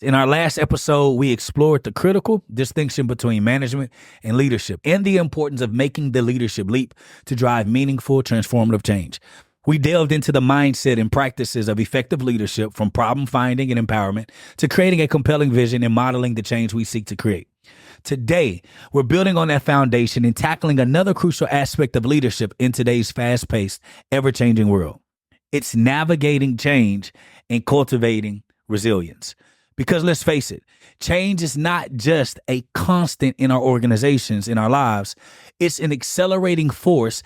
In our last episode, we explored the critical distinction between management and leadership and the importance of making the leadership leap to drive meaningful, transformative change. We delved into the mindset and practices of effective leadership, from problem finding and empowerment to creating a compelling vision and modeling the change we seek to create. Today, we're building on that foundation and tackling another crucial aspect of leadership in today's fast-paced, ever-changing world. It's navigating change and cultivating resilience. Because let's face it, change is not just a constant in our organizations, in our lives. It's an accelerating force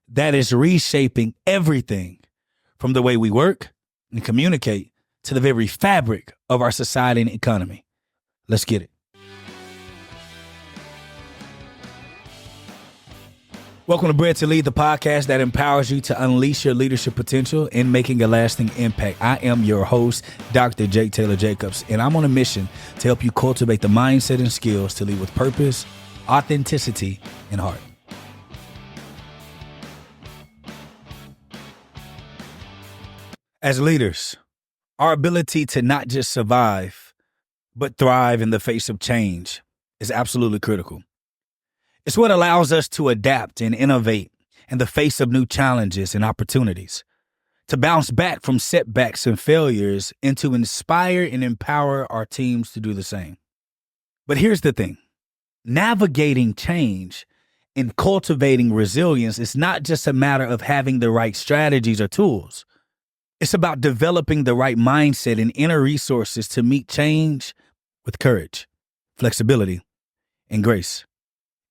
that is reshaping everything from the way we work and communicate to the very fabric of our society and economy. Let's get it. Welcome to Bred to Lead, the podcast that empowers you to unleash your leadership potential in making a lasting impact. I am your host, Dr. Tayler Jacobs, and I'm on a mission to help you cultivate the mindset and skills to lead with purpose, authenticity, and heart. As leaders, our ability to not just survive, but thrive in the face of change is absolutely critical. It's what allows us to adapt and innovate in the face of new challenges and opportunities, to bounce back from setbacks and failures, and to inspire and empower our teams to do the same. But here's the thing. Navigating change and cultivating resilience is not just a matter of having the right strategies or tools. It's about developing the right mindset and inner resources to meet change with courage, flexibility, and grace.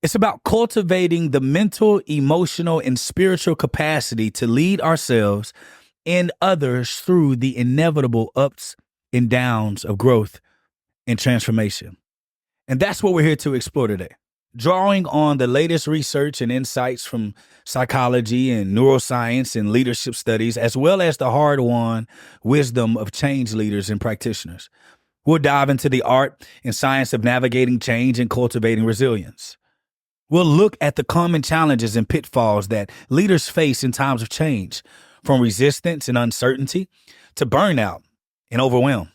It's about cultivating the mental, emotional, and spiritual capacity to lead ourselves and others through the inevitable ups and downs of growth and transformation. And that's what we're here to explore today. Drawing on the latest research and insights from psychology and neuroscience and leadership studies, as well as the hard-won wisdom of change leaders and practitioners. We'll dive into the art and science of navigating change and cultivating resilience. We'll look at the common challenges and pitfalls that leaders face in times of change, from resistance and uncertainty to burnout and overwhelm.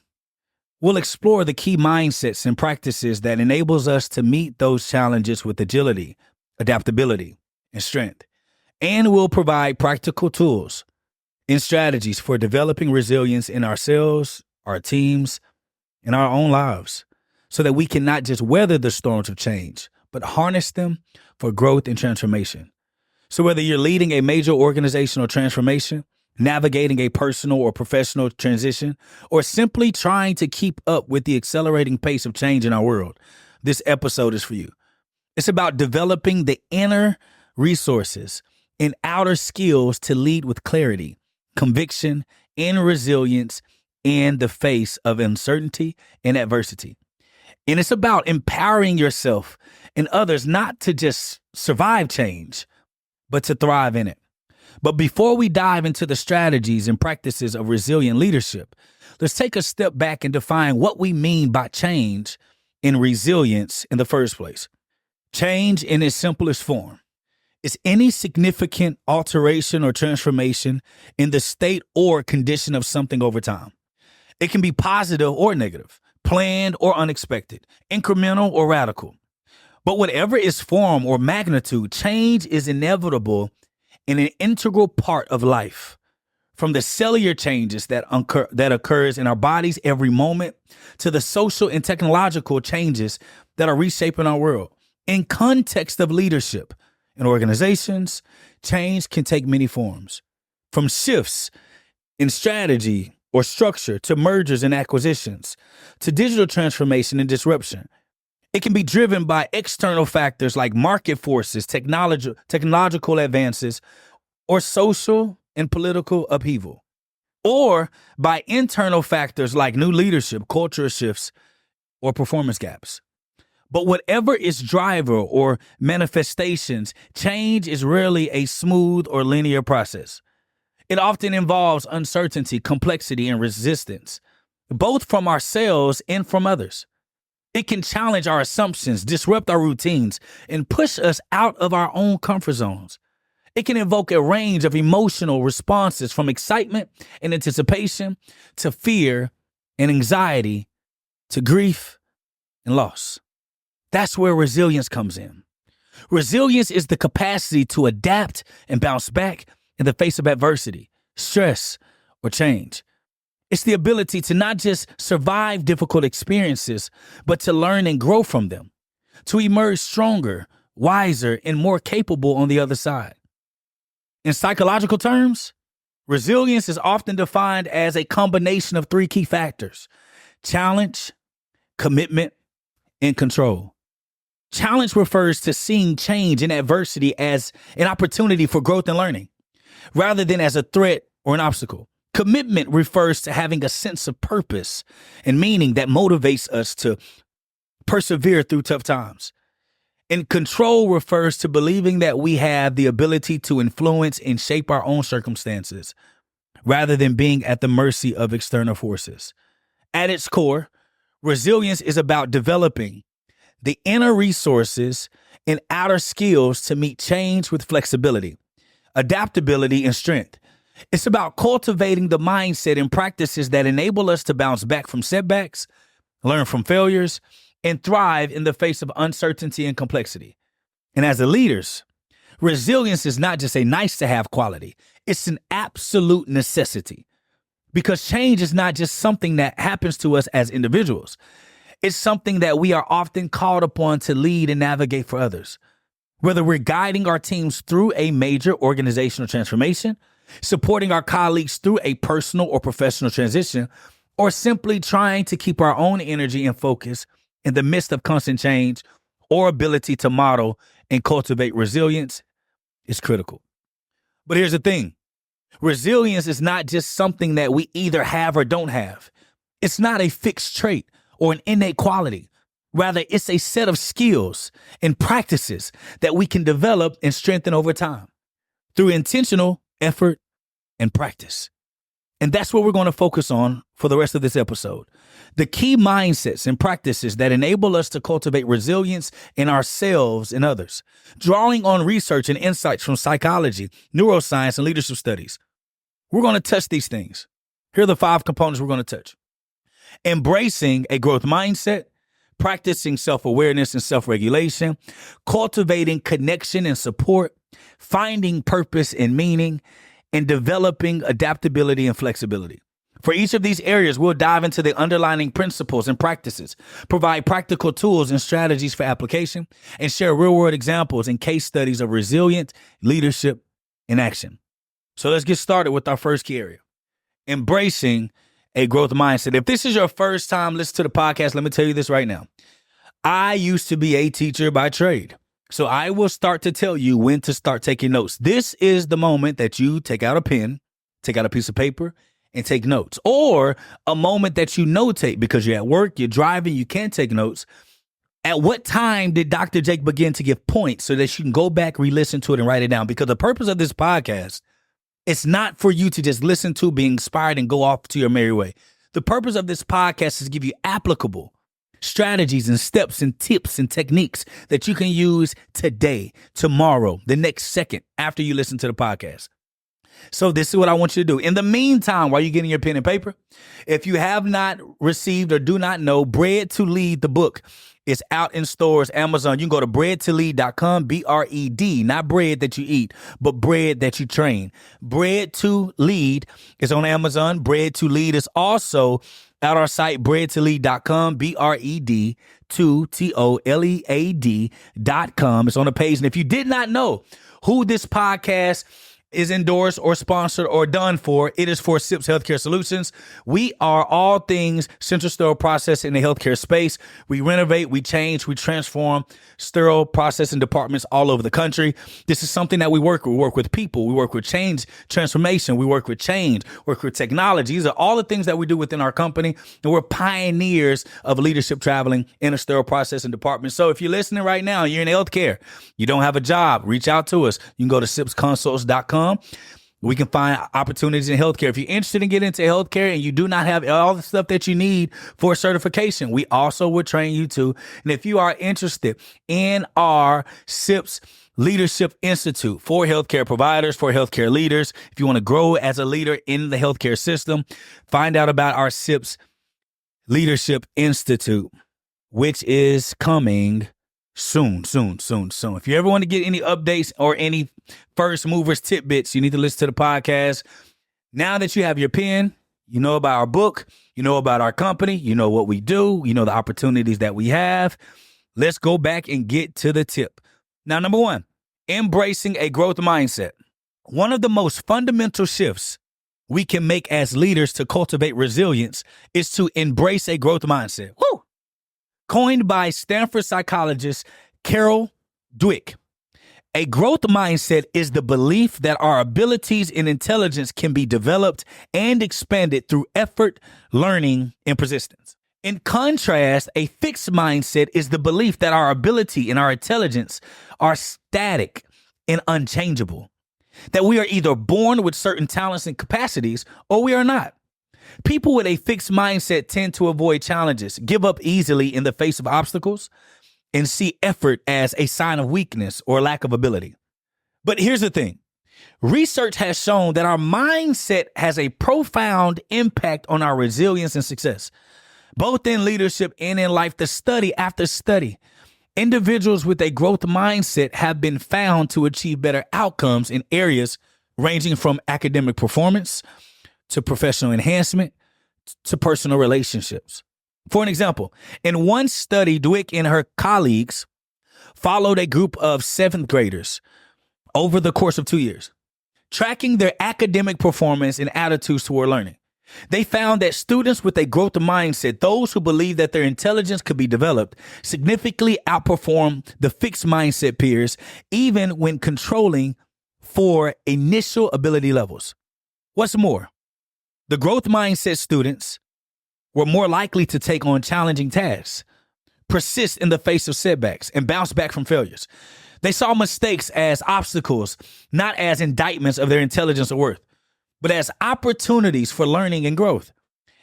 We'll explore the key mindsets and practices that enables us to meet those challenges with agility, adaptability, and strength. And we'll provide practical tools and strategies for developing resilience in ourselves, our teams, and our own lives, so that we can not just weather the storms of change, but harness them for growth and transformation. So whether you're leading a major organizational transformation, navigating a personal or professional transition, or simply trying to keep up with the accelerating pace of change in our world, this episode is for you. It's about developing the inner resources and outer skills to lead with clarity, conviction, and resilience in the face of uncertainty and adversity. And it's about empowering yourself and others not to just survive change, but to thrive in it. But before we dive into the strategies and practices of resilient leadership, let's take a step back and define what we mean by change and resilience in the first place. Change in its simplest form is any significant alteration or transformation in the state or condition of something over time. It can be positive or negative, planned or unexpected, incremental or radical. But whatever its form or magnitude, change is inevitable and an integral part of life. From the cellular changes that occurs in our bodies every moment to the social and technological changes that are reshaping our world. In context of leadership in organizations, change can take many forms. From shifts in strategy or structure to mergers and acquisitions, to digital transformation and disruption. It can be driven by external factors like market forces, technological advances, or social and political upheaval, or by internal factors like new leadership, cultural shifts, or performance gaps. But whatever its driver or manifestations, change is rarely a smooth or linear process. It often involves uncertainty, complexity, and resistance, both from ourselves and from others. It can challenge our assumptions, disrupt our routines, and push us out of our own comfort zones. It can evoke a range of emotional responses from excitement and anticipation to fear and anxiety to grief and loss. That's where resilience comes in. Resilience is the capacity to adapt and bounce back in the face of adversity, stress, or change. It's the ability to not just survive difficult experiences, but to learn and grow from them, to emerge stronger, wiser, and more capable on the other side. In psychological terms, resilience is often defined as a combination of three key factors: challenge, commitment, and control. Challenge refers to seeing change and adversity as an opportunity for growth and learning, rather than as a threat or an obstacle. Commitment refers to having a sense of purpose and meaning that motivates us to persevere through tough times. And control refers to believing that we have the ability to influence and shape our own circumstances, rather than being at the mercy of external forces. At its core, resilience is about developing the inner resources and outer skills to meet change with flexibility, adaptability, and strength. It's about cultivating the mindset and practices that enable us to bounce back from setbacks, learn from failures, and thrive in the face of uncertainty and complexity. And as leaders, resilience is not just a nice to have quality, it's an absolute necessity. Because change is not just something that happens to us as individuals. It's something that we are often called upon to lead and navigate for others. Whether we're guiding our teams through a major organizational transformation, supporting our colleagues through a personal or professional transition, or simply trying to keep our own energy and focus in the midst of constant change, our ability to model and cultivate resilience is critical. But here's the thing. Resilience is not just something that we either have or don't have. It's not a fixed trait or an innate quality. Rather, it's a set of skills and practices that we can develop and strengthen over time through intentional effort and practice. And that's what we're going to focus on for the rest of this episode. The key mindsets and practices that enable us to cultivate resilience in ourselves and others, drawing on research and insights from psychology, neuroscience, and leadership studies. We're going to touch these things. Here are the 5 components we're going to touch. Embracing a growth mindset, practicing self-awareness and self-regulation, cultivating connection and support, finding purpose and meaning, and developing adaptability and flexibility. For each of these areas, we'll dive into the underlying principles and practices, provide practical tools and strategies for application, and share real-world examples and case studies of resilient leadership in action. So let's get started with our first key area, embracing a growth mindset. If this is your first time listening to the podcast, let me tell you this right now. I used to be a teacher by trade. So I will start to tell you when to start taking notes. This is the moment that you take out a pen, take out a piece of paper, and take notes. Or a moment that you notate because you're at work, you're driving, you can't take notes. At what time did Dr. Jake begin to give points so that you can go back, re-listen to it, and write it down? Because the purpose of this podcast, it's not for you to just listen to, be inspired, and go off to your merry way. The purpose of this podcast is to give you applicable strategies and steps and tips and techniques that you can use today, tomorrow, the next second after you listen to the podcast. So this is what I want you to do. In the meantime, while you're getting your pen and paper, if you have not received or do not know, Bred to Lead, the book, is out in stores, Amazon. You can go to bredtolead.com, B-R-E-D, not bread that you eat, but bread that you train. Bred to Lead is on Amazon. Bred to Lead is also at our site, bredtolead.com, bredtolead.com. It's on the page. And if you did not know who this podcast is endorsed or sponsored or done for, it is for SIPS Healthcare Solutions. We are all things central sterile process in the healthcare space. We renovate, we change, we transform sterile processing departments all over the country. This is something that we work with. We work with people. We work with change, transformation. We work with change, work with technology. These are all the things that we do within our company. And we're pioneers of leadership traveling in a sterile processing department. So if you're listening right now, you're in healthcare, you don't have a job, reach out to us. You can go to sipsconsults.com. We can find opportunities in healthcare. If you're interested in getting into healthcare and you do not have all the stuff that you need for certification, we also will train you too. And if you are interested in our SIPS Leadership Institute for healthcare providers, for healthcare leaders, if you want to grow as a leader in the healthcare system, find out about our SIPS Leadership Institute, which is coming soon. If you ever want to get any updates or any first movers tidbits, you need to listen to the podcast. Now that you have your pen, you know about our book, you know about our company, you know what we do, you know the opportunities that we have. Let's go back and get to the tip. Now, number one, embracing a growth mindset. One of the most fundamental shifts we can make as leaders to cultivate resilience is to embrace a growth mindset. Woo! Coined by Stanford psychologist Carol Dweck. A growth mindset is the belief that our abilities and intelligence can be developed and expanded through effort, learning, and persistence. In contrast, a fixed mindset is the belief that our ability and our intelligence are static and unchangeable, that we are either born with certain talents and capacities or we are not. People with a fixed mindset tend to avoid challenges, give up easily in the face of obstacles, and see effort as a sign of weakness or lack of ability. But here's the thing. Research has shown that our mindset has a profound impact on our resilience and success, both in leadership and in life. The study after study, individuals with a growth mindset have been found to achieve better outcomes in areas ranging from academic performance to professional enhancement to personal relationships. For an example, in one study, Dweck and her colleagues followed a group of seventh graders over the course of 2 years, tracking their academic performance and attitudes toward learning. They found that students with a growth mindset, those who believe that their intelligence could be developed, significantly outperform the fixed mindset peers, even when controlling for initial ability levels. What's more, the growth mindset students were more likely to take on challenging tasks, persist in the face of setbacks, and bounce back from failures. They saw mistakes as obstacles, not as indictments of their intelligence or worth, but as opportunities for learning and growth.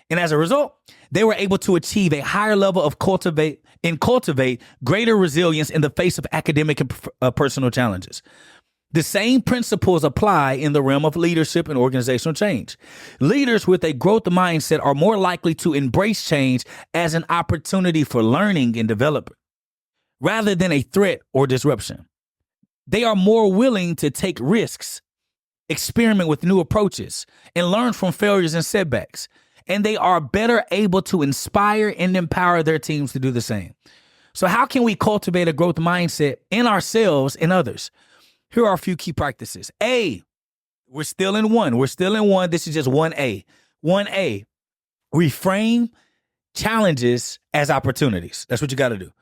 And as a result, they were able to achieve a higher level of cultivate greater resilience in the face of academic and personal challenges. The same principles apply in the realm of leadership and organizational change. Leaders with a growth mindset are more likely to embrace change as an opportunity for learning and development, rather than a threat or disruption. They are more willing to take risks, experiment with new approaches, and learn from failures and setbacks. And they are better able to inspire and empower their teams to do the same. So how can we cultivate a growth mindset in ourselves and others? Here are a few key practices. A, we're still in one. This is just 1A. 1A, reframe challenges as opportunities. That's what you got to do.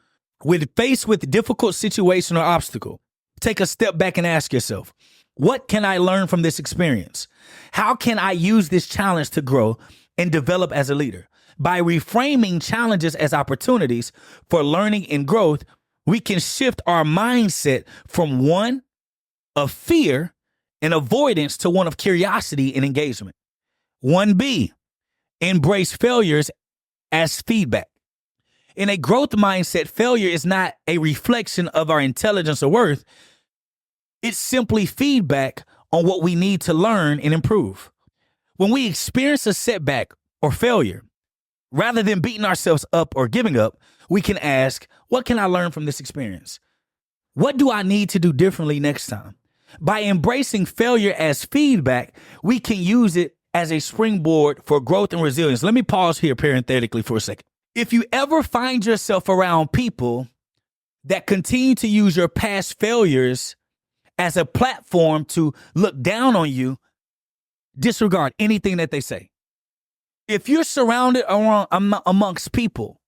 When faced with difficult situation or obstacle, take a step back and ask yourself, what can I learn from this experience? How can I use this challenge to grow and develop as a leader? By reframing challenges as opportunities for learning and growth, we can shift our mindset from one of fear and avoidance to one of curiosity and engagement. 1B, embrace failures as feedback. In a growth mindset, failure is not a reflection of our intelligence or worth. It's simply feedback on what we need to learn and improve. When we experience a setback or failure, rather than beating ourselves up or giving up, we can ask, what can I learn from this experience? What do I need to do differently next time? By embracing failure as feedback, we can use it as a springboard for growth and resilience. Let me pause here parenthetically for a second. If you ever find yourself around people that continue to use your past failures as a platform to look down on you, disregard anything that they say. If you're surrounded amongst people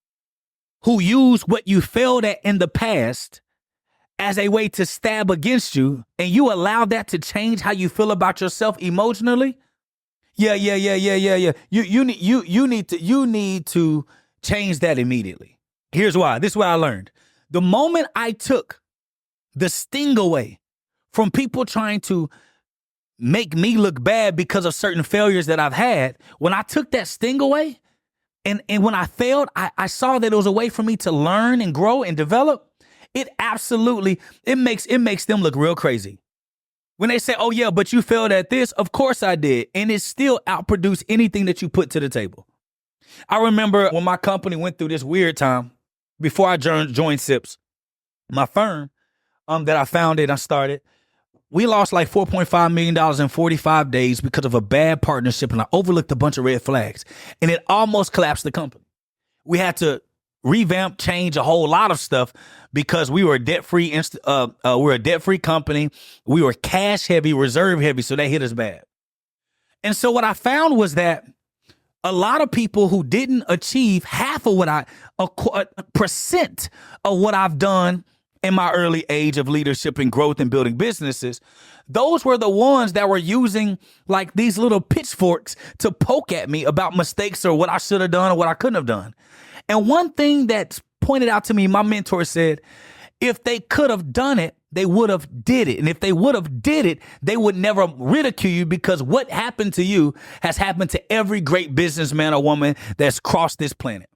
who use what you failed at in the past as a way to stab against you, and you allow that to change how you feel about yourself emotionally, you need to change that immediately. Here's why. This is what I learned. The moment I took the sting away from people trying to make me look bad because of certain failures that I've had, when I took that sting away and when I failed, I saw that it was a way for me to learn and grow and develop. It makes them look real crazy. When they say, oh yeah, but you failed at this, of course I did. And it still outproduced anything that you put to the table. I remember when my company went through this weird time before I joined SIPS, my firm that I founded, I started, we lost like $4.5 million in 45 days because of a bad partnership, and I overlooked a bunch of red flags, and it almost collapsed the company. We had to revamp, change a whole lot of stuff because we were a debt-free. We're a debt-free company. We were cash heavy, reserve heavy, so that hit us bad. And so what I found was that a lot of people who didn't achieve half of a percent of what I've done in my early age of leadership and growth and building businesses, those were the ones that were using like these little pitchforks to poke at me about mistakes or what I should have done or what I couldn't have done. And one thing that's pointed out to me, my mentor said, if they could have done it, they would have did it. And if they would have did it, they would never ridicule you, because what happened to you has happened to every great businessman or woman that's crossed this planet.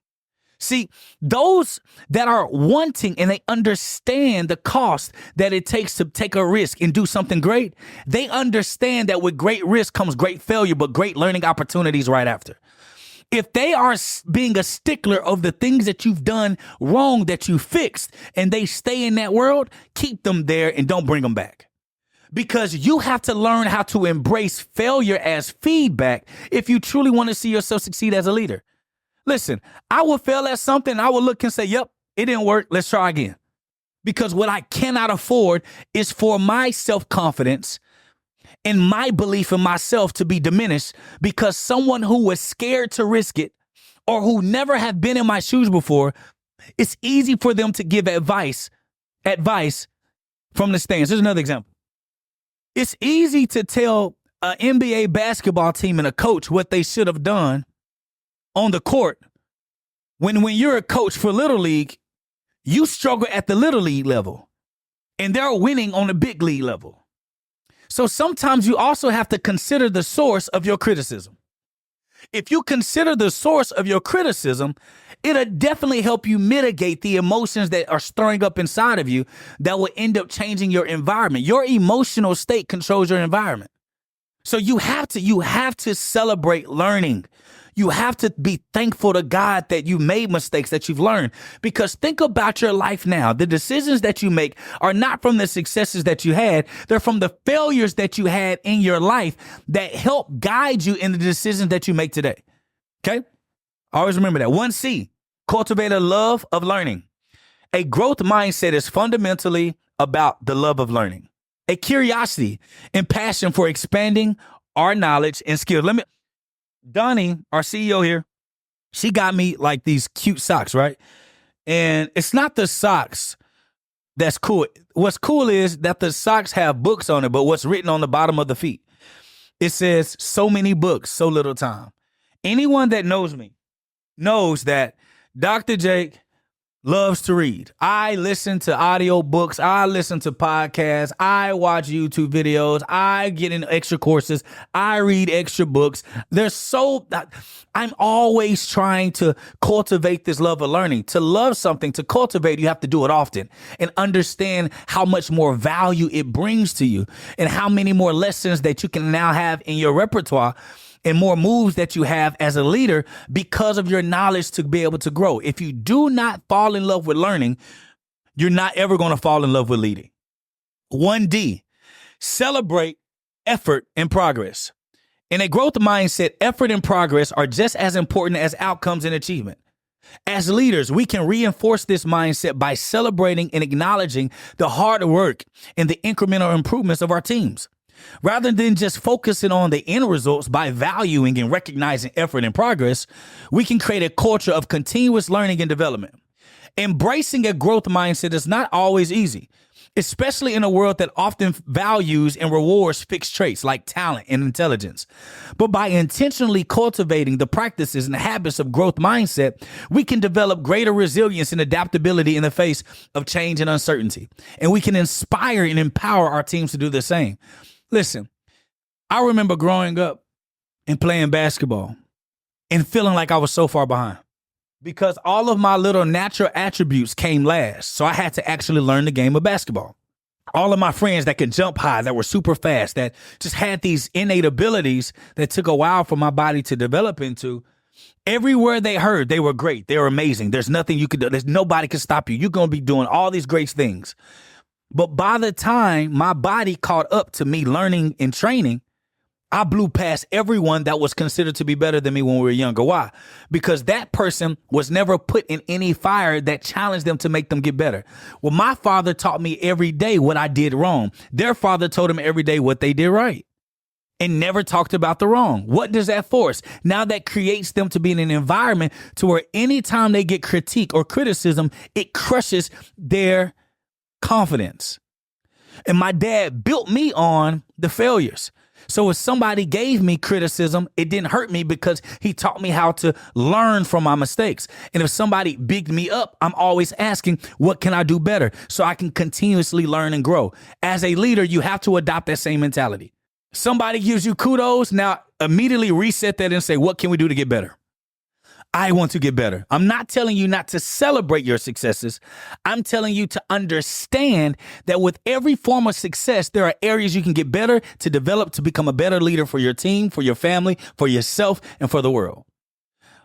See, those that are wanting and they understand the cost that it takes to take a risk and do something great, they understand that with great risk comes great failure, but great learning opportunities right after. If they are being a stickler of the things that you've done wrong that you fixed and they stay in that world, keep them there and don't bring them back. Because you have to learn how to embrace failure as feedback if you truly want to see yourself succeed as a leader. Listen, I will fail at something. I will look and say, yep, it didn't work. Let's try again. Because what I cannot afford is for my self-confidence and my belief in myself to be diminished because someone who was scared to risk it or who never have been in my shoes before, it's easy for them to give advice from the stands. Here's another example. It's easy to tell an NBA basketball team and a coach what they should have done on the court when you're a coach for Little League, you struggle at the Little League level and they're winning on the big league level. So sometimes you also have to consider the source of your criticism. If you consider the source of your criticism, it'll definitely help you mitigate the emotions that are stirring up inside of you that will end up changing your environment. Your emotional state controls your environment. So you have to celebrate learning. You have to be thankful to God that you made mistakes, that you've learned. Because think about your life now. The decisions that you make are not from the successes that you had. They're from the failures that you had in your life that help guide you in the decisions that you make today. Okay? Always remember that. 1C, cultivate a love of learning. A growth mindset is fundamentally about the love of learning. A curiosity and passion for expanding our knowledge and skills. Donnie, our CEO here, she got me like these cute socks, right? And it's not the socks that's cool. What's cool is that the socks have books on it, but what's written on the bottom of the feet? It says, so many books, so little time. Anyone that knows me knows that Dr. Jake loves to read. I listen to audio books. I listen to podcasts. I watch YouTube videos. I get in extra courses. I read extra books. I'm always trying to cultivate this love of learning. To love something, to cultivate, you have to do it often and understand how much more value it brings to you and how many more lessons that you can now have in your repertoire and more moves that you have as a leader because of your knowledge to be able to grow. If you do not fall in love with learning, you're not ever going to fall in love with leading. 1D, celebrate effort and progress. In a growth mindset, effort and progress are just as important as outcomes and achievement. As leaders, we can reinforce this mindset by celebrating and acknowledging the hard work and the incremental improvements of our teams. Rather than just focusing on the end results, by valuing and recognizing effort and progress, we can create a culture of continuous learning and development. Embracing a growth mindset is not always easy, especially in a world that often values and rewards fixed traits like talent and intelligence. But by intentionally cultivating the practices and the habits of growth mindset, we can develop greater resilience and adaptability in the face of change and uncertainty. And we can inspire and empower our teams to do the same. Listen, I remember growing up and playing basketball and feeling like I was so far behind because all of my little natural attributes came last. So I had to actually learn the game of basketball. All of my friends that could jump high, that were super fast, that just had these innate abilities that took a while for my body to develop into, Everywhere they heard, they were great. They were amazing. There's nothing you could do. There's nobody can stop you. You're going to be doing all these great things. But by the time my body caught up to me learning and training, I blew past everyone that was considered to be better than me when we were younger. Why? Because that person was never put in any fire that challenged them to make them get better. Well, my father taught me every day what I did wrong. Their father told them every day what they did right and never talked about the wrong. What does that force? Now that creates them to be in an environment to where anytime they get critique or criticism, it crushes their confidence. And my dad built me on the failures. So if somebody gave me criticism, it didn't hurt me because he taught me how to learn from my mistakes. And if somebody bigged me up, I'm always asking, what can I do better so I can continuously learn and grow? As a leader, you have to adopt that same mentality. Somebody gives you kudos, now immediately reset that and say, what can we do to get better? I want to get better. I'm not telling you not to celebrate your successes. I'm telling you to understand that with every form of success, there are areas you can get better to develop to become a better leader for your team, for your family, for yourself, and for the world.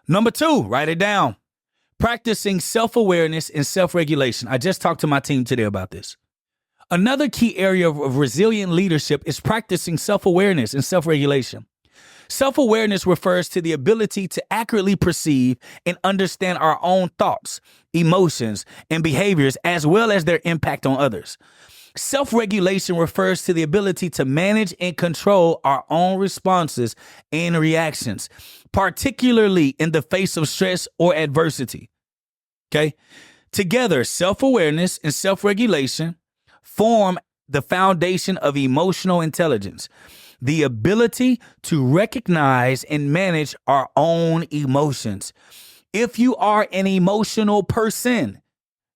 Number 2, write it down. Practicing self-awareness and self-regulation. I just talked to my team today about this. Another key area of resilient leadership is practicing self-awareness and self-regulation. Self-awareness refers to the ability to accurately perceive and understand our own thoughts, emotions, and behaviors, as well as their impact on others. Self-regulation refers to the ability to manage and control our own responses and reactions, particularly in the face of stress or adversity. Okay? Together, self-awareness and self-regulation form the foundation of emotional intelligence, the ability to recognize and manage our own emotions. If you are an emotional person,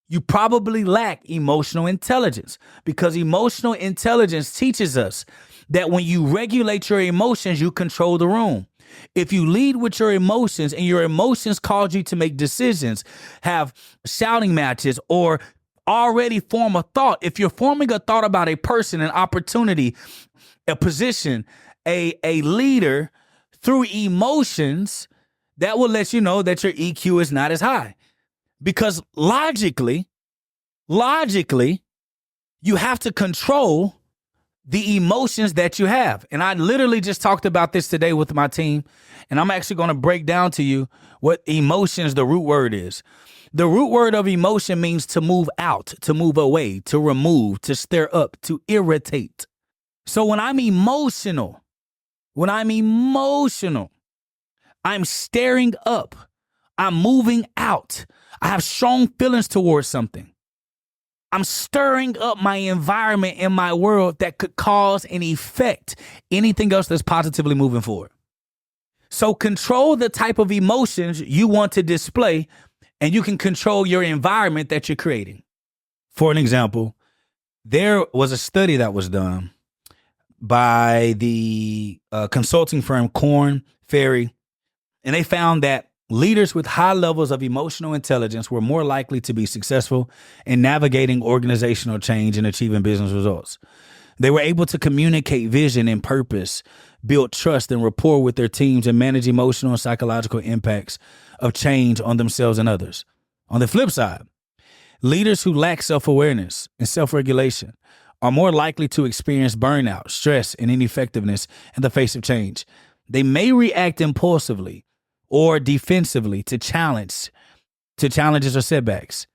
you probably lack emotional intelligence, because emotional intelligence teaches us that when you regulate your emotions, you control the room. If you lead with your emotions and your emotions cause you to make decisions, have shouting matches, or already form a thought, if you're forming a thought about a person, an opportunity, a position, a leader through emotions, that will let you know that your EQ is not as high. Because logically, you have to control the emotions that you have. And I literally just talked about this today with my team, and I'm actually going to break down to you what emotions, the root word is. The root word of emotion means to move out, to move away, to remove, to stir up, to irritate. So when I'm emotional, I'm staring up, I'm moving out, I have strong feelings towards something. I'm stirring up my environment in my world that could cause and affect anything else that's positively moving forward. So control the type of emotions you want to display, and you can control your environment that you're creating. For an example, there was a study that was done by the consulting firm Korn Ferry, and they found that leaders with high levels of emotional intelligence were more likely to be successful in navigating organizational change and achieving business results. They were able to communicate vision and purpose, build trust and rapport with their teams, and manage emotional and psychological impacts of change on themselves and others. On the flip side, leaders who lack self-awareness and self-regulation are more likely to experience burnout, stress, and ineffectiveness in the face of change. They may react impulsively or defensively to challenges or setbacks.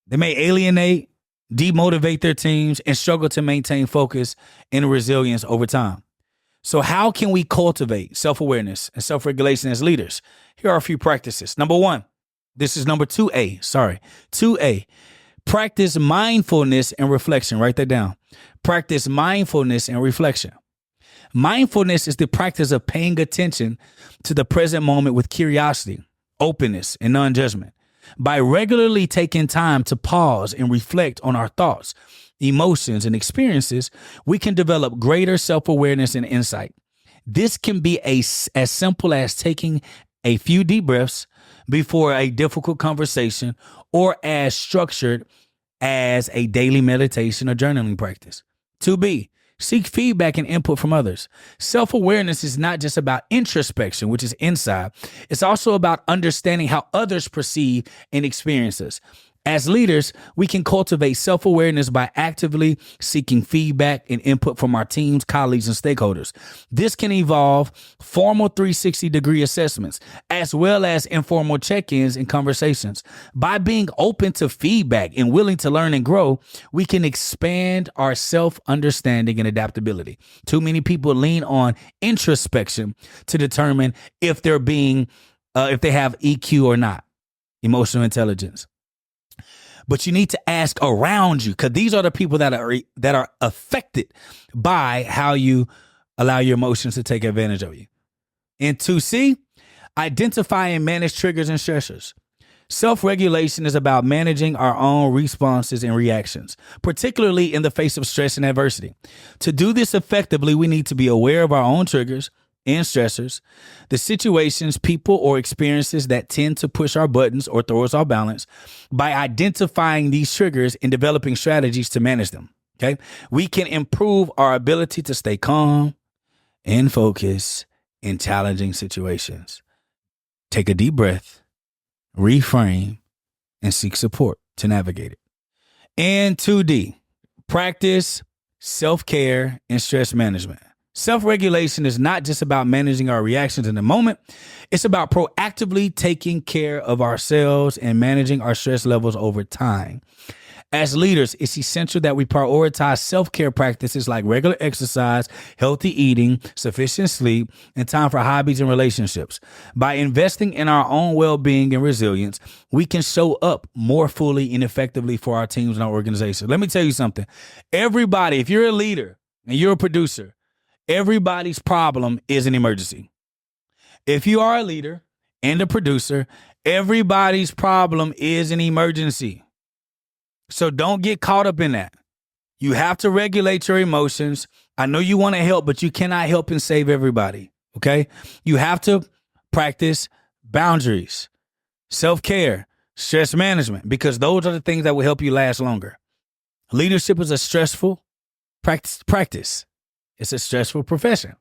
They may alienate, demotivate their teams, and struggle to maintain focus and resilience over time. So how can we cultivate self-awareness and self-regulation as leaders? Here are a few practices. Number 1, this is number 2A. 2A. Practice mindfulness and reflection. Write that down. Practice mindfulness and reflection. Mindfulness is the practice of paying attention to the present moment with curiosity, openness, and non-judgment. By regularly taking time to pause and reflect on our thoughts, emotions, and experiences, we can develop greater self-awareness and insight. This can be as simple as taking a few deep breaths before a difficult conversation, or as structured as a daily meditation or journaling practice. 2B, Seek feedback and input from others. Self-awareness is not just about introspection, which is inside. It's also about understanding how others perceive and experience us. As leaders, we can cultivate self-awareness by actively seeking feedback and input from our teams, colleagues, and stakeholders. This can involve formal 360-degree assessments, as well as informal check-ins and conversations. By being open to feedback and willing to learn and grow, we can expand our self-understanding and adaptability. Too many people lean on introspection to determine if if they have EQ or not, emotional intelligence. But you need to ask around you, because these are the people that are affected by how you allow your emotions to take advantage of you. And 2C, identify and manage triggers and stressors. Self-regulation is about managing our own responses and reactions, particularly in the face of stress and adversity. To do this effectively, we need to be aware of our own triggers and stressors, the situations, people, or experiences that tend to push our buttons or throw us off balance. By identifying these triggers and developing strategies to manage them, okay, we can improve our ability to stay calm and focus in challenging situations. Take a deep breath, reframe, and seek support to navigate it. And 2D, practice self-care and stress management. Self-regulation is not just about managing our reactions in the moment. It's about proactively taking care of ourselves and managing our stress levels over time. As leaders, it's essential that we prioritize self-care practices like regular exercise, healthy eating, sufficient sleep, and time for hobbies and relationships. By investing in our own well-being and resilience, we can show up more fully and effectively for our teams and our organization. Let me tell you something. Everybody, if you're a leader and you're a producer, everybody's problem is an emergency. If you are a leader and a producer, everybody's problem is an emergency. So don't get caught up in that. You have to regulate your emotions. I know you want to help, but you cannot help and save everybody, okay? You have to practice boundaries, self-care, stress management, because those are the things that will help you last longer. Leadership is a stressful practice. It's a stressful profession.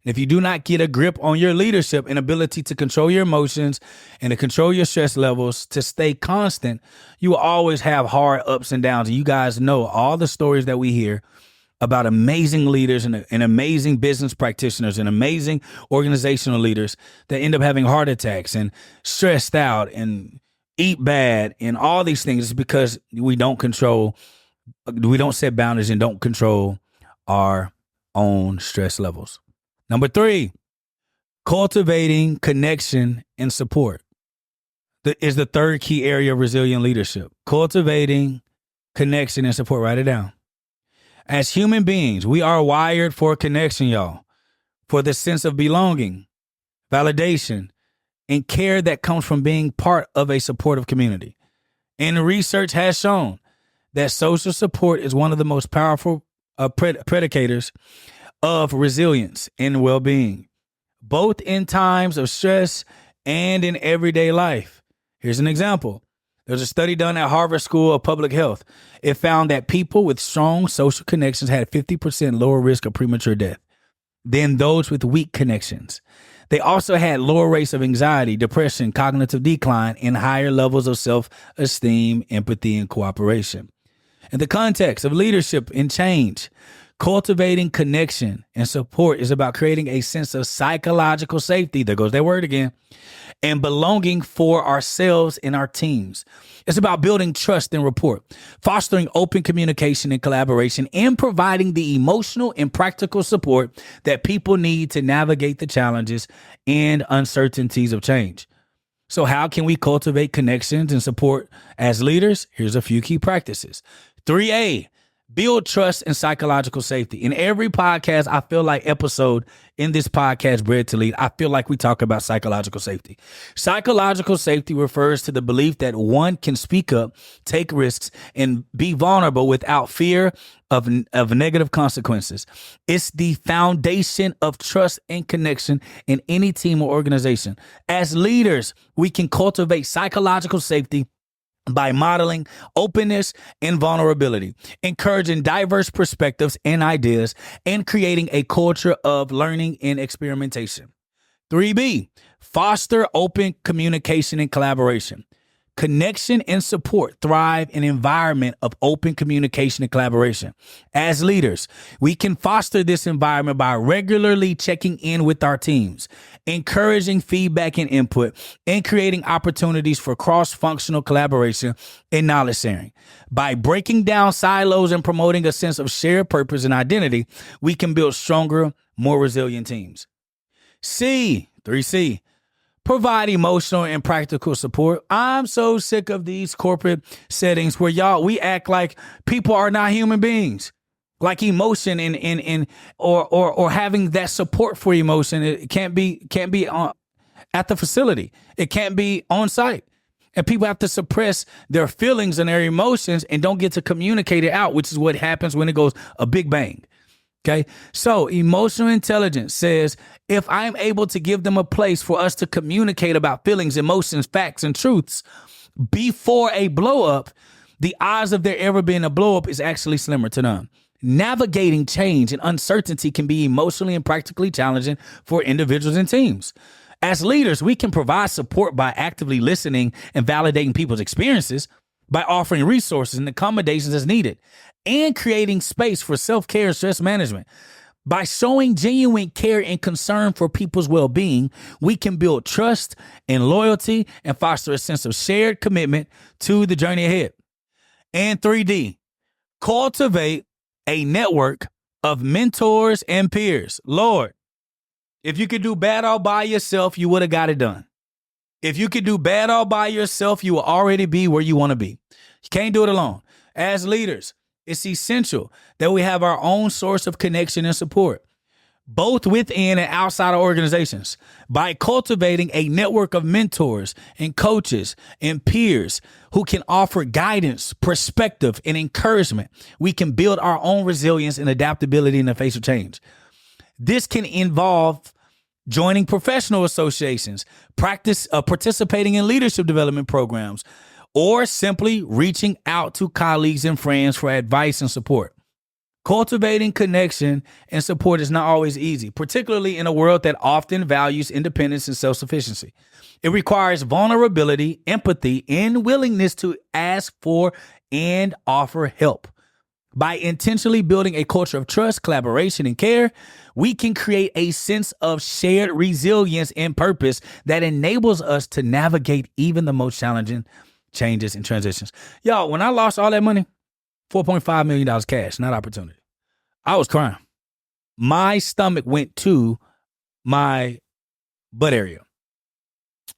And if you do not get a grip on your leadership and ability to control your emotions and to control your stress levels, to stay constant, you will always have hard ups and downs. And you guys know all the stories that we hear about amazing leaders and amazing business practitioners and amazing organizational leaders that end up having heart attacks and stressed out and eat bad and all these things. It's because we don't set boundaries and don't control our own stress levels. Number 3, cultivating connection and support is the third key area of resilient leadership. Cultivating connection and support. Write it down. As human beings, we are wired for connection, y'all, for the sense of belonging, validation, and care that comes from being part of a supportive community. And research has shown that social support is one of the most powerful predicators of resilience and well-being, both in times of stress and in everyday life. Here's an example. There's a study done at Harvard School of Public Health. It found that people with strong social connections had 50% lower risk of premature death than those with weak connections. They also had lower rates of anxiety, depression, cognitive decline, and higher levels of self-esteem, empathy, and cooperation. In the context of leadership and change, cultivating connection and support is about creating a sense of psychological safety, there goes that word again, and belonging for ourselves and our teams. It's about building trust and rapport, fostering open communication and collaboration, and providing the emotional and practical support that people need to navigate the challenges and uncertainties of change. So how can we cultivate connections and support as leaders? Here's a few key practices. 3A, build trust and psychological safety. In every podcast, I feel like episode in this podcast, Bred to Lead, I feel like we talk about psychological safety. Psychological safety refers to the belief that one can speak up, take risks, and be vulnerable without fear of negative consequences. It's the foundation of trust and connection in any team or organization. As leaders, we can cultivate psychological safety by modeling openness and vulnerability, encouraging diverse perspectives and ideas, and creating a culture of learning and experimentation. 3B, foster open communication and collaboration. Connection and support thrive in an environment of open communication and collaboration. As leaders, we can foster this environment by regularly checking in with our teams, encouraging feedback and input, and creating opportunities for cross-functional collaboration and knowledge sharing. By breaking down silos and promoting a sense of shared purpose and identity, we can build stronger, more resilient teams. 3C, provide emotional and practical support. I'm so sick of these corporate settings where we act like people are not human beings. Like emotion or having that support for emotion, it can't be at the facility. It can't be on site. And people have to suppress their feelings and their emotions and don't get to communicate it out, which is what happens when it goes a big bang. Okay, so emotional intelligence says if I'm able to give them a place for us to communicate about feelings, emotions, facts, and truths before a blow up, the odds of there ever being a blow up is actually slimmer to none. Navigating change and uncertainty can be emotionally and practically challenging for individuals and teams. As leaders, we can provide support by actively listening and validating people's experiences, by offering resources and accommodations as needed, and creating space for self-care and stress management. By showing genuine care and concern for people's well-being, we can build trust and loyalty and foster a sense of shared commitment to the journey ahead. And 3D, cultivate a network of mentors and peers. Lord, if you could do bad all by yourself, you would have got it done. If you could do bad all by yourself, you will already be where you want to be. You can't do it alone. As leaders, it's essential that we have our own source of connection and support, both within and outside of organizations. By cultivating a network of mentors and coaches and peers who can offer guidance, perspective, and encouragement, we can build our own resilience and adaptability in the face of change. This can involve joining professional associations, participating in leadership development programs, or simply reaching out to colleagues and friends for advice and support. Cultivating connection and support is not always easy, particularly in a world that often values independence and self-sufficiency. It requires vulnerability, empathy, and willingness to ask for and offer help. By intentionally building a culture of trust, collaboration, and care, we can create a sense of shared resilience and purpose that enables us to navigate even the most challenging changes and transitions. Y'all, when I lost all that money, $4.5 million cash, not opportunity, I was crying. My stomach went to my butt area,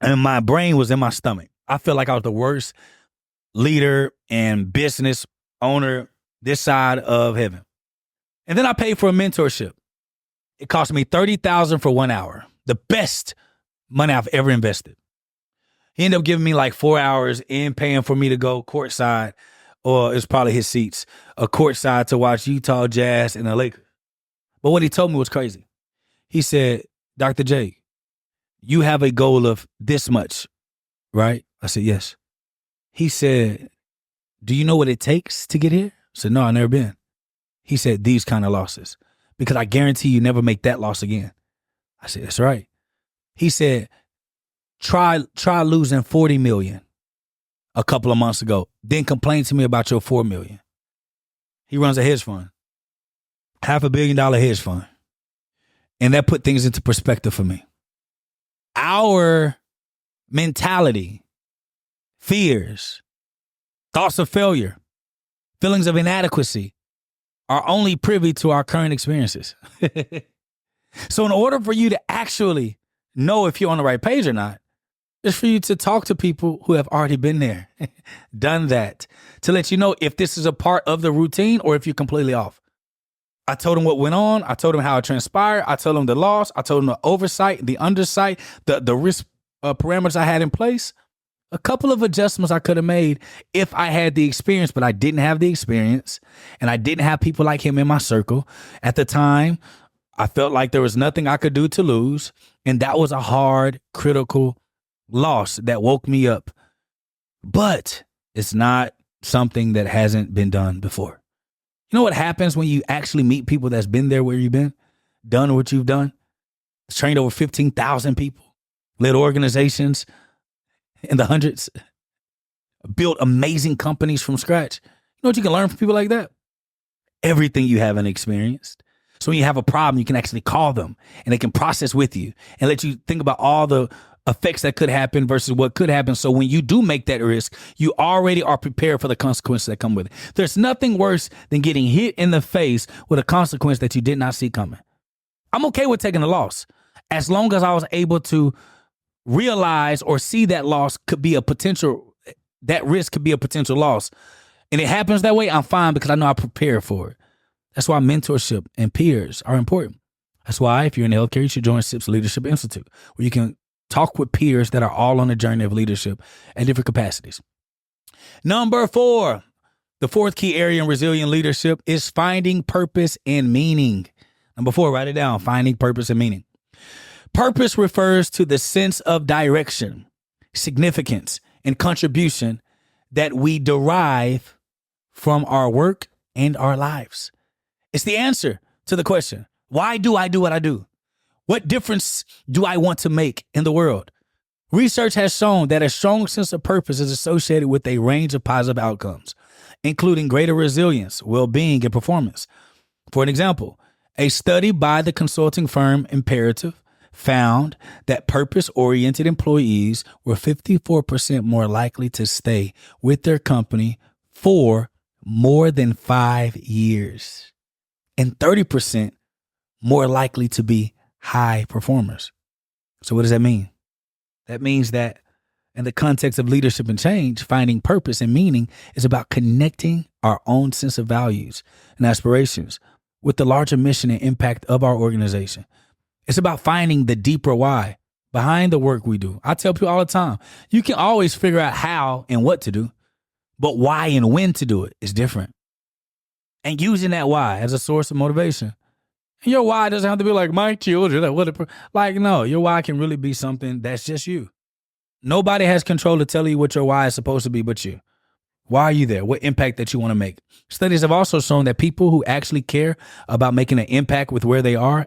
and my brain was in my stomach. I felt like I was the worst leader and business owner this side of heaven. And then I paid for a mentorship. It cost me $30,000 for 1 hour. The best money I've ever invested. He ended up giving me like 4 hours and paying for me to go courtside, or it's probably his seats, a courtside to watch Utah Jazz and the Lakers. But what he told me was crazy. He said, Dr. J, you have a goal of this much, right? I said, yes. He said, do you know what it takes to get here? I said, no, I've never been. He said, these kind of losses, because I guarantee you never make that loss again. I said, that's right. He said, try losing 40 million a couple of months ago, then complain to me about your 4 million. He runs a hedge fund, $500 million hedge fund. And that put things into perspective for me. Our mentality, fears, thoughts of failure, feelings of inadequacy are only privy to our current experiences. So in order for you to actually know if you're on the right page or not, it's for you to talk to people who have already been there, done that, to let you know if this is a part of the routine or if you're completely off. I told him what went on. I told him how it transpired. I told him the loss. I told him the oversight, the undersight, the risk parameters I had in place. A couple of adjustments I could have made if I had the experience, but I didn't have the experience, and I didn't have people like him in my circle. At the time, I felt like there was nothing I could do to lose, and that was a hard, critical loss that woke me up. But It's not something that hasn't been done before. You know what happens when you actually meet people that's been there where you've been, done what you've done? It's trained over 15,000 people, led organizations in the hundreds, built amazing companies from scratch. You know what you can learn from people like that? Everything you haven't experienced. So when you have a problem, you can actually call them and they can process with you and let you think about all the effects that could happen versus what could happen. So when you do make that risk, you already are prepared for the consequences that come with it. There's nothing worse than getting hit in the face with a consequence that you did not see coming. I'm okay with taking a loss as long as I was able to realize or see that loss could be a potential, that risk could be a potential loss. And it happens that way, I'm fine because I know I prepare for it. That's why mentorship and peers are important. That's why if you're in healthcare, you should join SIP's Leadership Institute, where you can talk with peers that are all on a journey of leadership at different capacities. Number 4, the fourth key area in resilient leadership is finding purpose and meaning. Number 4, write it down, finding purpose and meaning. Purpose refers to the sense of direction, significance, and contribution that we derive from our work and our lives. It's the answer to the question, why do I do what I do? What difference do I want to make in the world? Research has shown that a strong sense of purpose is associated with a range of positive outcomes, including greater resilience, well-being, and performance. For an example, a study by the consulting firm Imperative found that purpose-oriented employees were 54% more likely to stay with their company for more than 5 years and 30% more likely to be high performers. So what does that mean? That means that in the context of leadership and change, finding purpose and meaning is about connecting our own sense of values and aspirations with the larger mission and impact of our organization. It's about finding the deeper why behind the work we do. I tell people all the time, you can always figure out how and what to do, but why and when to do it is different. And using that why as a source of motivation. And your why doesn't have to be like my children. No, your why can really be something that's just you. Nobody has control to tell you what your why is supposed to be but you. Why are you there? What impact that you want to make? Studies have also shown that people who actually care about making an impact with where they are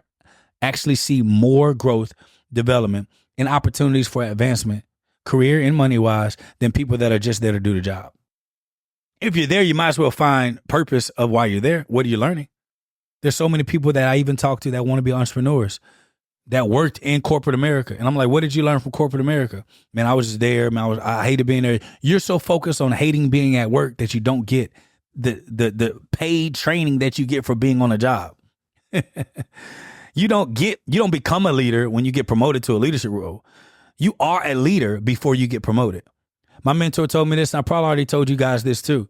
actually see more growth, development, and opportunities for advancement, career and money-wise, than people that are just there to do the job. If you're there, you might as well find purpose of why you're there. What are you learning? There's so many people that I even talk to that want to be entrepreneurs that worked in corporate America. And I'm like, what did you learn from corporate America? Man, I was just there. Man, I hated being there. You're so focused on hating being at work that you don't get the paid training that you get for being on a job. You don't become a leader when you get promoted to a leadership role. You are a leader before you get promoted. My mentor told me this, and I probably already told you guys this too.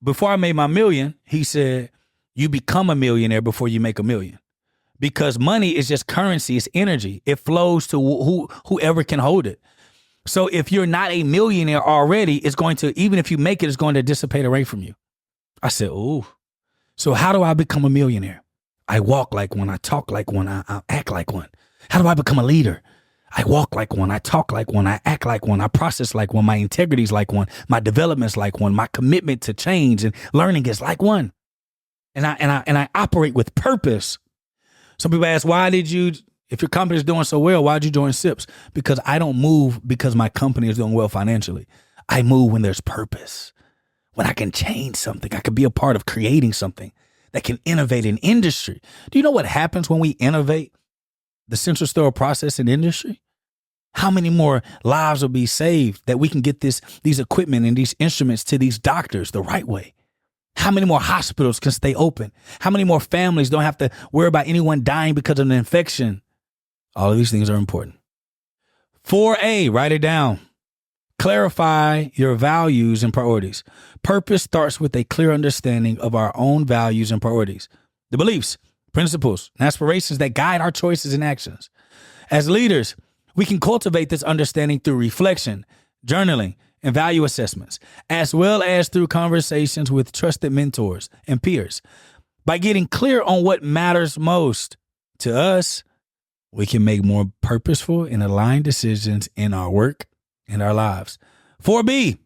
Before I made my million, he said, you become a millionaire before you make a million. Because money is just currency, it's energy. It flows to whoever can hold it. So if you're not a millionaire already, it's going to, even if you make it, it's going to dissipate away from you. I said, ooh. So how do I become a millionaire? I walk like one, I talk like one, I act like one. How do I become a leader? I walk like one, I talk like one, I act like one, I process like one, my integrity is like one, my development's like one, my commitment to change and learning is like one. And I operate with purpose. Some people ask, if your company is doing so well, why'd you join SIPs? Because I don't move because my company is doing well financially. I move when there's purpose, when I can change something, I can be a part of creating something that can innovate in industry. Do you know what happens when we innovate the central store processing industry? How many more lives will be saved that we can get these equipment and these instruments to these doctors the right way? How many more hospitals can stay open? How many more families don't have to worry about anyone dying because of an infection? All of these things are important. 4A, write it down. Clarify your values and priorities. Purpose starts with a clear understanding of our own values and priorities, the beliefs, principles, and aspirations that guide our choices and actions. As leaders, we can cultivate this understanding through reflection, journaling, and value assessments, as well as through conversations with trusted mentors and peers. By getting clear on what matters most to us, we can make more purposeful and aligned decisions in our work and our lives. 4B,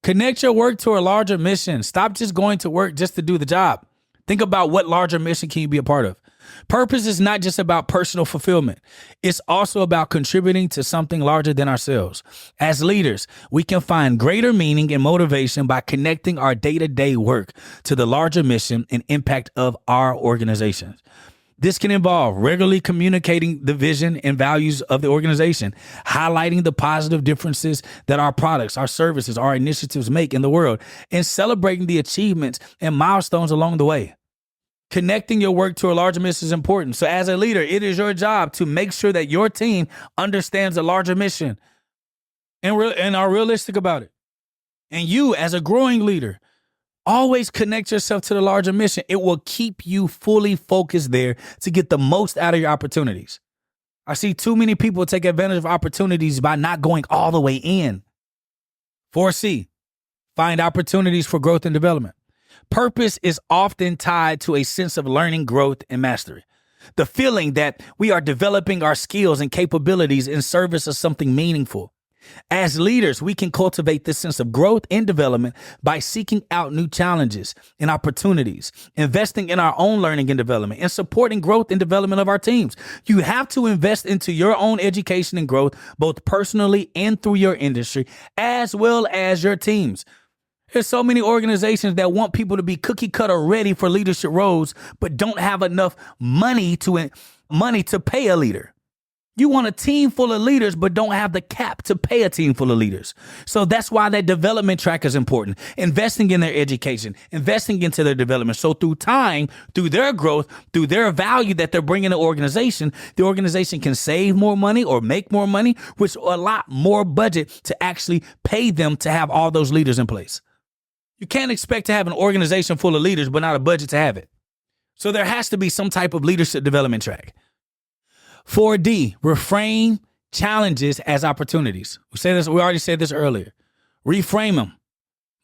Connect your work to a larger mission. Stop just going to work just to do the job. Think about what larger mission can you be a part of. Purpose is not just about personal fulfillment. It's also about contributing to something larger than ourselves. As leaders, we can find greater meaning and motivation by connecting our day-to-day work to the larger mission and impact of our organizations. This can involve regularly communicating the vision and values of the organization, highlighting the positive differences that our products, our services, our initiatives make in the world, and celebrating the achievements and milestones along the way. Connecting your work to a larger mission is important. So as a leader, it is your job to make sure that your team understands the larger mission and are realistic about it. And you, as a growing leader, always connect yourself to the larger mission. It will keep you fully focused there to get the most out of your opportunities. I see too many people take advantage of opportunities by not going all the way in. 4C, find opportunities for growth and development. Purpose is often tied to a sense of learning, growth, and mastery. The feeling that we are developing our skills and capabilities in service of something meaningful. As leaders, we can cultivate this sense of growth and development by seeking out new challenges and opportunities, investing in our own learning and development, and supporting growth and development of our teams. You have to invest into your own education and growth, both personally and through your industry, as well as your teams. There's so many organizations that want people to be cookie cutter ready for leadership roles, but don't have enough money to pay a leader. You want a team full of leaders, but don't have the cap to pay a team full of leaders. So that's why that development track is important. Investing in their education, investing into their development. So through time, through their growth, through their value that they're bringing to the organization can save more money or make more money, which a lot more budget to actually pay them to have all those leaders in place. You can't expect to have an organization full of leaders, but not a budget to have it. So there has to be some type of leadership development track. 4D, reframe challenges as opportunities. We already said this earlier. Reframe them.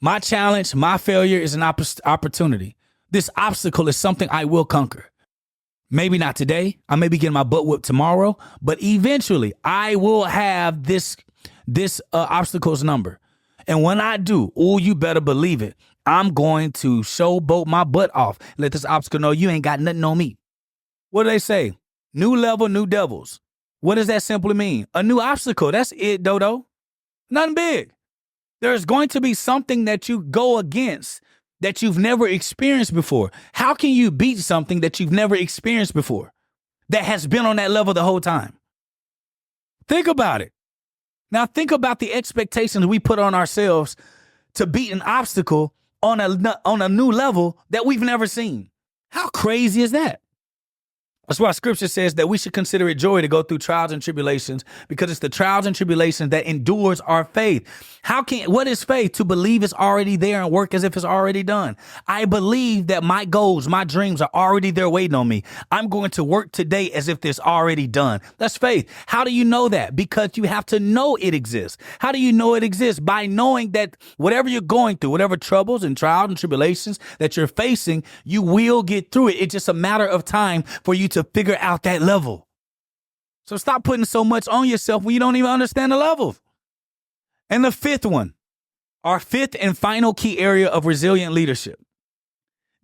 My challenge, my failure is an opportunity. This obstacle is something I will conquer. Maybe not today. I may be getting my butt whooped tomorrow, but eventually I will have this obstacle's number. And when I do, you better believe it. I'm going to showboat my butt off. Let this obstacle know you ain't got nothing on me. What do they say? New level, new devils. What does that simply mean? A new obstacle. That's it, Dodo. Nothing big. There's going to be something that you go against that you've never experienced before. How can you beat something that you've never experienced before that has been on that level the whole time? Think about it. Now think about the expectations we put on ourselves to beat an obstacle on a new level that we've never seen. How crazy is that? That's why scripture says that we should consider it joy to go through trials and tribulations, because it's the trials and tribulations that endures our faith. What is faith? To believe it's already there and work as if it's already done. I believe that my goals, my dreams are already there waiting on me. I'm going to work today as if it's already done. That's faith. How do you know that? Because you have to know it exists. How do you know it exists? By knowing that whatever you're going through, whatever troubles and trials and tribulations that you're facing, you will get through it. It's just a matter of time for you to figure out that level. So stop putting so much on yourself when you don't even understand the levels. And the fifth one, our fifth and final key area of resilient leadership,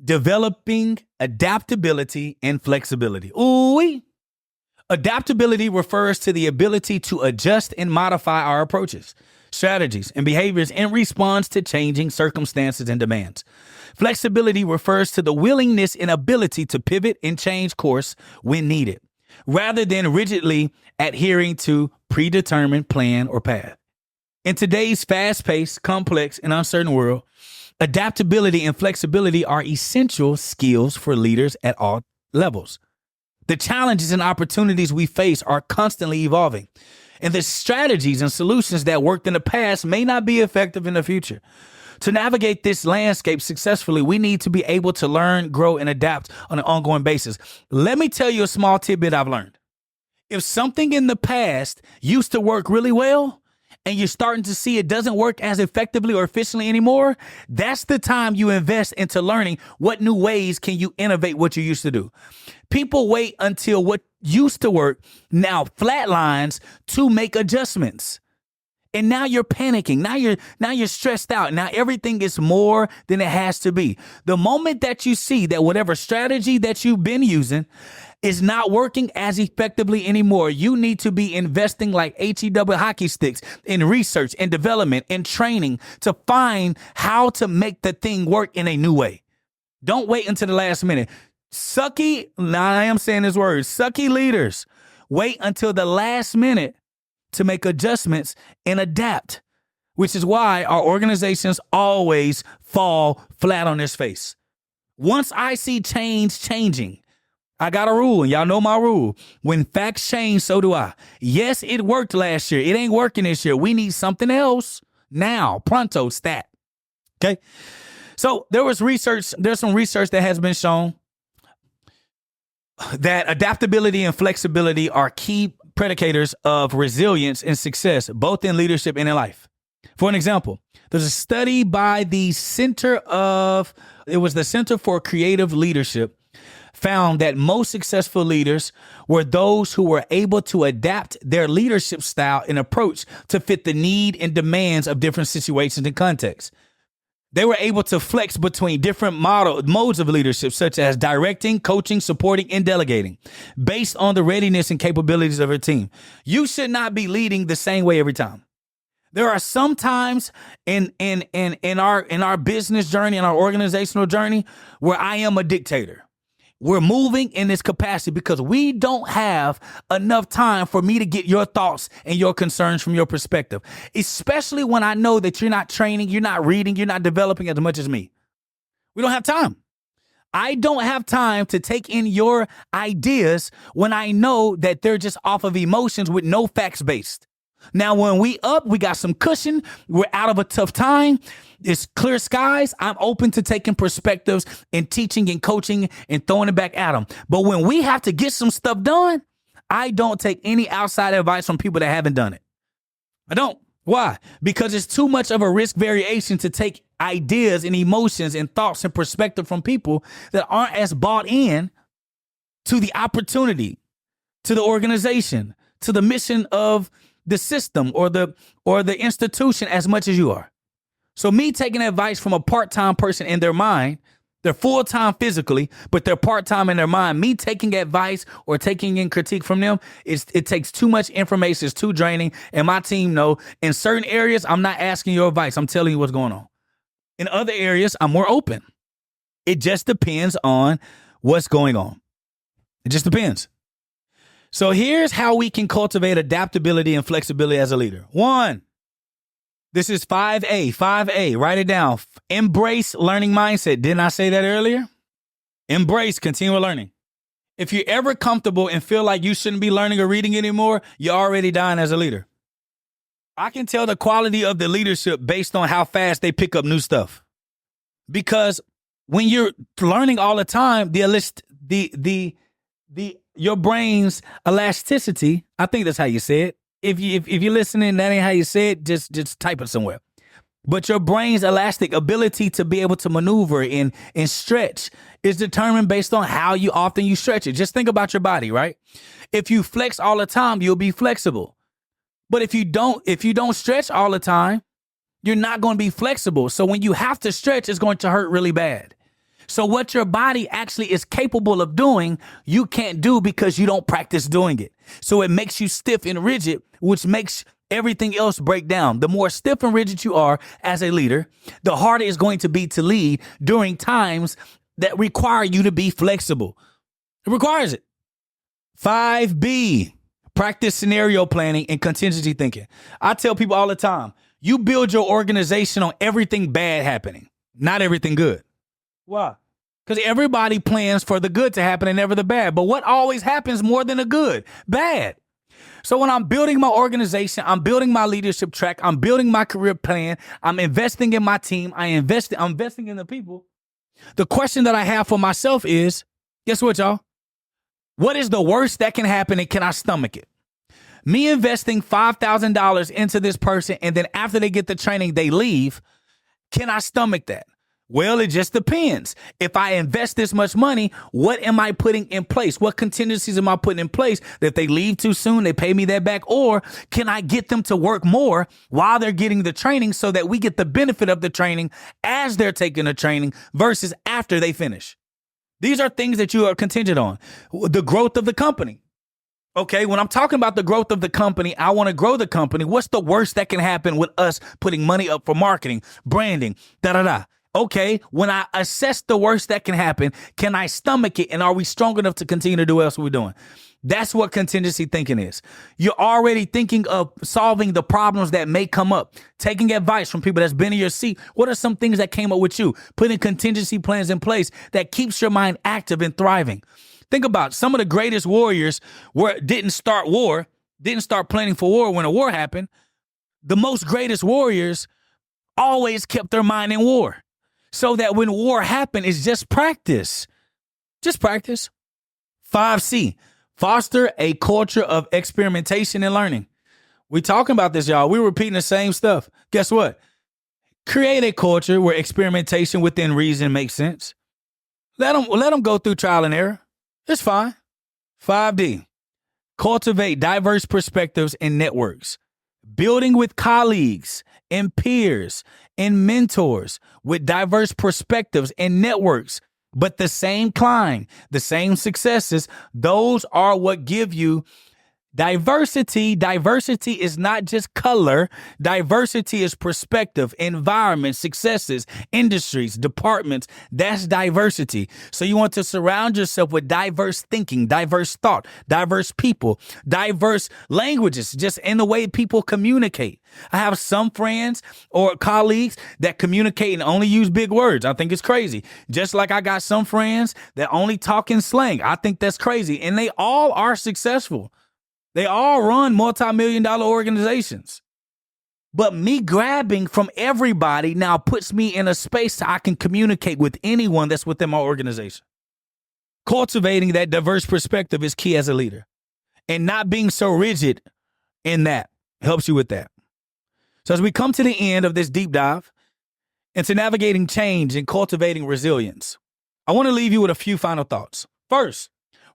developing adaptability and flexibility. Ooh-wee. Adaptability refers to the ability to adjust and modify our approaches, strategies, and behaviors in response to changing circumstances and demands. Flexibility refers to the willingness and ability to pivot and change course when needed, rather than rigidly adhering to predetermined plan or path. In today's fast-paced, complex, and uncertain world, adaptability and flexibility are essential skills for leaders at all levels. The challenges and opportunities we face are constantly evolving, and the strategies and solutions that worked in the past may not be effective in the future. To navigate this landscape successfully, we need to be able to learn, grow, and adapt on an ongoing basis. Let me tell you a small tidbit I've learned. If something in the past used to work really well, and you're starting to see it doesn't work as effectively or efficiently anymore, that's the time you invest into learning what new ways can you innovate what you used to do. People wait until what used to work now flatlines to make adjustments. And now you're panicking. Now you're stressed out. Now everything is more than it has to be. The moment that you see that whatever strategy that you've been using is not working as effectively anymore, you need to be investing like HEW hockey sticks in research and development and training to find how to make the thing work in a new way. Don't wait until the last minute. Now I am saying this word, sucky leaders wait until the last minute to make adjustments and adapt, which is why our organizations always fall flat on their face. Once I see change changing, I got a rule, and y'all know my rule. When facts change, so do I. Yes, it worked last year. It ain't working this year. We need something else now. Pronto, stat. Okay? So there's some research that has been shown that adaptability and flexibility are key predicators of resilience and success, both in leadership and in life. For an example, there's a study by the Center for Creative Leadership found that most successful leaders were those who were able to adapt their leadership style and approach to fit the need and demands of different situations and contexts. They were able to flex between different modes of leadership, such as directing, coaching, supporting, and delegating, based on the readiness and capabilities of her team. You should not be leading the same way every time. There are some times in our business journey, in our organizational journey, where I am a dictator. We're moving in this capacity because we don't have enough time for me to get your thoughts and your concerns from your perspective, especially when I know that you're not training, you're not reading, you're not developing as much as me. We don't have time. I don't have time to take in your ideas when I know that they're just off of emotions with no facts based. Now, when we got some cushion, we're out of a tough time, it's clear skies, I'm open to taking perspectives and teaching and coaching and throwing it back at them. But when we have to get some stuff done, I don't take any outside advice from people that haven't done it. I don't. Why? Because it's too much of a risk variation to take ideas and emotions and thoughts and perspective from people that aren't as bought in to the opportunity, to the organization, to the mission of the system or the institution as much as you are. So me taking advice from a part-time person in their mind, they're full-time physically, but they're part-time in their mind. Me taking advice or taking in critique from them, it takes too much information. It's too draining. And my team know in certain areas, I'm not asking your advice. I'm telling you what's going on. In other areas, I'm more open. It just depends on what's going on. It just depends. So here's how we can cultivate adaptability and flexibility as a leader. 1, this is 5A. 5A, write it down. Embrace learning mindset. Didn't I say that earlier? Embrace continual learning. If you're ever comfortable and feel like you shouldn't be learning or reading anymore, you're already dying as a leader. I can tell the quality of the leadership based on how fast they pick up new stuff. Because when you're learning all the time, your brain's elasticity, I think that's how you say it. If you're listening, that ain't how you say it, just type it somewhere. But your brain's elastic ability to be able to maneuver and stretch is determined based on how often you stretch it. Just think about your body, right? If you flex all the time, you'll be flexible. But if you don't stretch all the time, you're not going to be flexible. So when you have to stretch, it's going to hurt really bad. So what your body actually is capable of doing, you can't do because you don't practice doing it. So it makes you stiff and rigid, which makes everything else break down. The more stiff and rigid you are as a leader, the harder it's going to be to lead during times that require you to be flexible. It requires it. 5B, practice scenario planning and contingency thinking. I tell people all the time, you build your organization on everything bad happening, not everything good. Why? Because everybody plans for the good to happen and never the bad. But what always happens more than the good? Bad. So when I'm building my organization, I'm building my leadership track, I'm building my career plan, I'm investing in my team, I'm investing in the people. The question that I have for myself is, guess what, y'all? What is the worst that can happen and can I stomach it? Me investing $5,000 into this person and then after they get the training, they leave. Can I stomach that? Well, it just depends. If I invest this much money, what am I putting in place? What contingencies am I putting in place that if they leave too soon, they pay me that back? Or can I get them to work more while they're getting the training so that we get the benefit of the training as they're taking the training versus after they finish? These are things that you are contingent on. The growth of the company. Okay, when I'm talking about the growth of the company, I want to grow the company. What's the worst that can happen with us putting money up for marketing, branding, da-da-da? Okay, when I assess the worst that can happen, can I stomach it? And are we strong enough to continue to do what else we're doing? That's what contingency thinking is. You're already thinking of solving the problems that may come up, taking advice from people that's been in your seat. What are some things that came up with you? Putting contingency plans in place that keeps your mind active and thriving. Think about some of the greatest warriors didn't start planning for war when a war happened. The most greatest warriors always kept their mind in war. So that when war happened, it's just practice. Just practice. 5C, foster a culture of experimentation and learning. We talking about this, y'all. We're repeating the same stuff. Guess what? Create a culture where experimentation within reason makes sense. Let them go through trial and error. It's fine. 5D, cultivate diverse perspectives and networks. Building with colleagues and peers and mentors with diverse perspectives and networks, but the same climb, the same successes, those are what give you diversity. Diversity is not just color. Diversity is perspective, environment, successes, industries, departments. That's diversity. So you want to surround yourself with diverse thinking, diverse thought, diverse people, diverse languages, just in the way people communicate. I have some friends or colleagues that communicate and only use big words. I think it's crazy. Just like I got some friends that only talk in slang. I think that's crazy. And they all are successful. They all run multi-million-dollar organizations. But me grabbing from everybody now puts me in a space so I can communicate with anyone that's within my organization. Cultivating that diverse perspective is key as a leader. And not being so rigid in that helps you with that. So as we come to the end of this deep dive into navigating change and cultivating resilience, I want to leave you with a few final thoughts. First,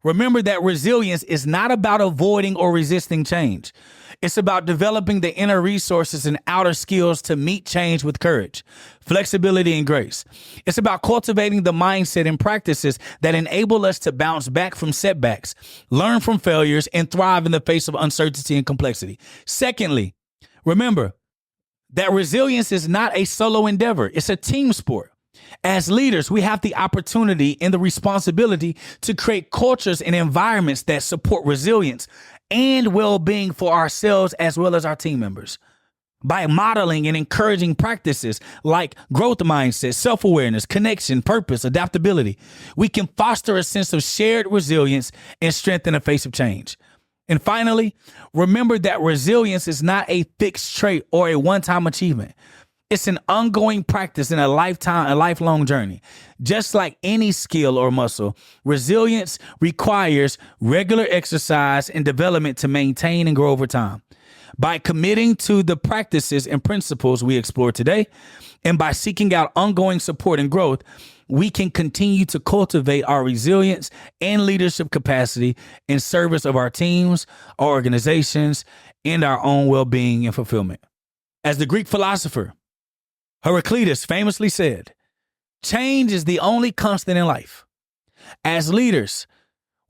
remember that resilience is not about avoiding or resisting change. It's about developing the inner resources and outer skills to meet change with courage, flexibility, and grace. It's about cultivating the mindset and practices that enable us to bounce back from setbacks, learn from failures, and thrive in the face of uncertainty and complexity. Secondly, remember that resilience is not a solo endeavor. It's a team sport. As leaders, we have the opportunity and the responsibility to create cultures and environments that support resilience and well-being for ourselves as well as our team members. By modeling and encouraging practices like growth mindset, self-awareness, connection, purpose, adaptability, we can foster a sense of shared resilience and strength in the face of change. And finally, remember that resilience is not a fixed trait or a one-time achievement. It's an ongoing practice and a lifelong journey. Just like any skill or muscle, resilience requires regular exercise and development to maintain and grow over time. By committing to the practices and principles we explore today, and by seeking out ongoing support and growth, we can continue to cultivate our resilience and leadership capacity in service of our teams, our organizations, and our own well-being and fulfillment. As the Greek philosopher Heraclitus famously said, change is the only constant in life. As leaders,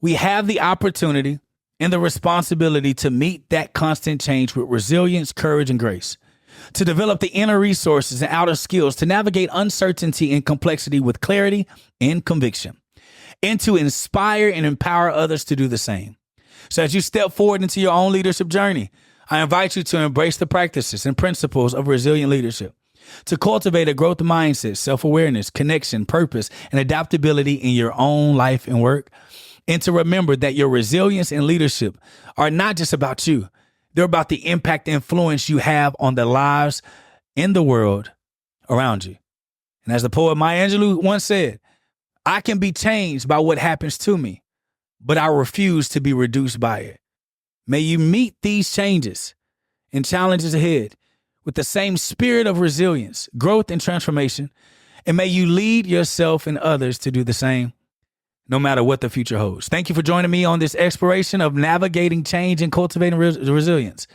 we have the opportunity and the responsibility to meet that constant change with resilience, courage, and grace, to develop the inner resources and outer skills to navigate uncertainty and complexity with clarity and conviction, and to inspire and empower others to do the same. So as you step forward into your own leadership journey, I invite you to embrace the practices and principles of resilient leadership, to cultivate a growth mindset, self-awareness, connection, purpose, and adaptability in your own life and work, and to remember that your resilience and leadership are not just about you. They're about the impact and influence you have on the lives in the world around you. And as the poet Maya Angelou once said, I can be changed by what happens to me, but I refuse to be reduced by it. May you meet these changes and challenges ahead with the same spirit of resilience, growth, and transformation, And may you lead yourself and others to do the same, no matter what the future holds. Thank you for joining me on this exploration of navigating change and cultivating resilience.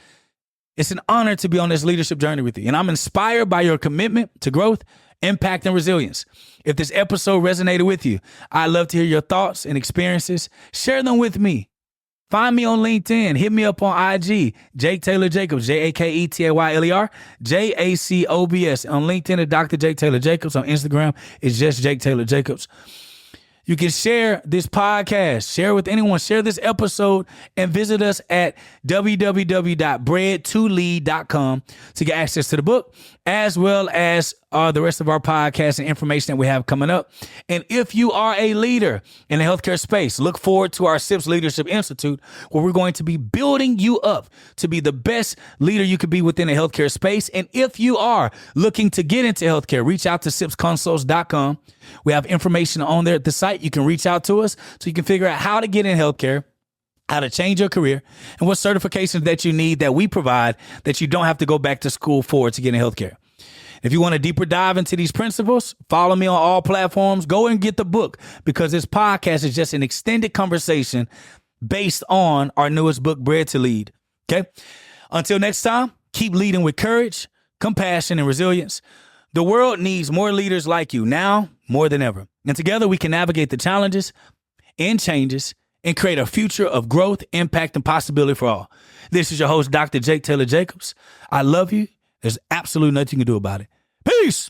It's an honor to be on this leadership journey with you, and I'm inspired by your commitment to growth, impact, and resilience. If this episode resonated with you, I'd love to hear your thoughts and experiences. Share them with me. Find me on LinkedIn. Hit me up on IG, Jake Tayler Jacobs, Jaketayler, Jacobs. On LinkedIn, it's Dr. Jake Tayler Jacobs. On Instagram, it's just Jake Tayler Jacobs. You can share this podcast, share with anyone, share this episode, and visit us at www.bred2lead.com to get access to the book, as well as the rest of our podcasts and information that we have coming up. And if you are a leader in the healthcare space, look forward to our SIPS Leadership Institute, where we're going to be building you up to be the best leader you could be within the healthcare space. And if you are looking to get into healthcare, reach out to sipsconsults.com. We have information on there at the site. You can reach out to us so you can figure out how to get in healthcare, how to change your career, and what certifications that you need that we provide that you don't have to go back to school for to get in healthcare. If you want a deeper dive into these principles, follow me on all platforms. Go and get the book, because this podcast is just an extended conversation based on our newest book, Bred to Lead. Okay. Until next time, keep leading with courage, compassion, and resilience. The world needs more leaders like you now more than ever. And together we can navigate the challenges and changes and create a future of growth, impact, and possibility for all. This is your host, Dr. Jake Tayler Jacobs. I love you. There's absolutely nothing you can do about it. Peace.